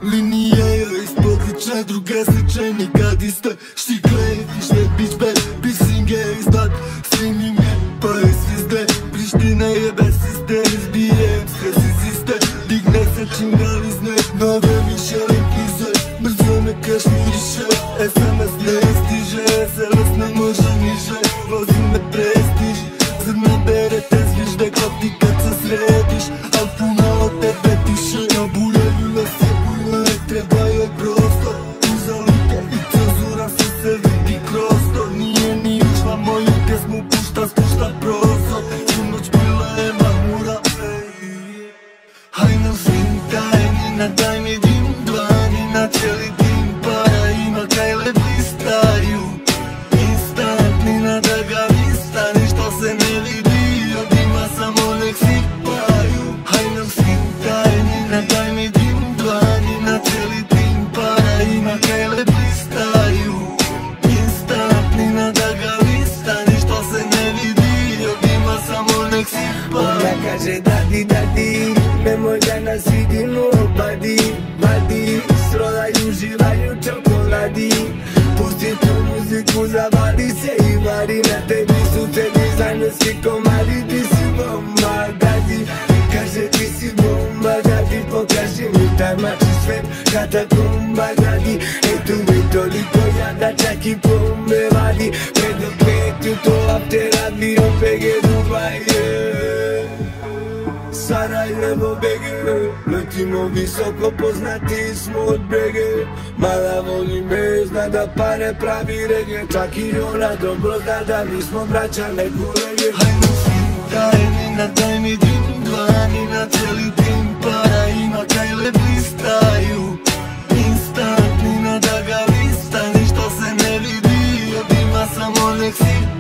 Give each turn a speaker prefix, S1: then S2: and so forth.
S1: Linija je ispod liče, druga sliče nikad iste. Štikle i višnje, bić bed, pising je iznad. Svim je, pa je svizde. Priština jebe siste, izbijem stres iz iste. Digne se čim ga lizne, nove više lipize. Brzo me kašmiriše, SMS ne stiže. SLS ne može niže, vozi me prestiž. Zrna bere te zvižde, kao ti kad se središ. Al puno od tebe tiše, nabuljaju nas je bujno. Ne treba joj prostor, uzalike i cenzura se vidi kroz to. Nije ni ušla moju pjesmu, pušta, spušta prostor. Svu noć bila je mahmura. Hajno svim tajnina, daj mi dim dlanina. Cijeli tim para ima kaj le blistaju. Instantnina da ga vistani, što se ne vidi od dima, samo nek sipaju. Hajno svim tajnina, daj mi dim dlanina. Cijeli tim para ima kaj le blistaju. Instantnina da ga vistani, što se ne vidi od dima, samo nek sipaju.
S2: Ona kaže dadi, dadi, nemoj da nas vidi nobody. Vadi, srodaj, uživaju čokoladi. Pusti tu muziku, zavali se i vari. Na tebi su te dizajnerski komadi. Ti si bomba, dadi, kaže ti si bomba, dadi. Pokaži mi taj mači svet, katakomba, dadi. Eto mi toliko jada, čak i pombe vadi. Predo 5 jutro, after radi, OPG Dubai, Sarajevo bege, letimo visoko, poznati smo od brege. Mala voli me, zna da pare pravi rege. Čak i ona dobro zna da mi smo braća, ne kolege.
S1: Hajmo svim tajnina, daj mi dim dlanina. Cijeli tim para ima kaj le blistaju. Instantnina da ga vistani, što se ne vidi od dima, samo nek si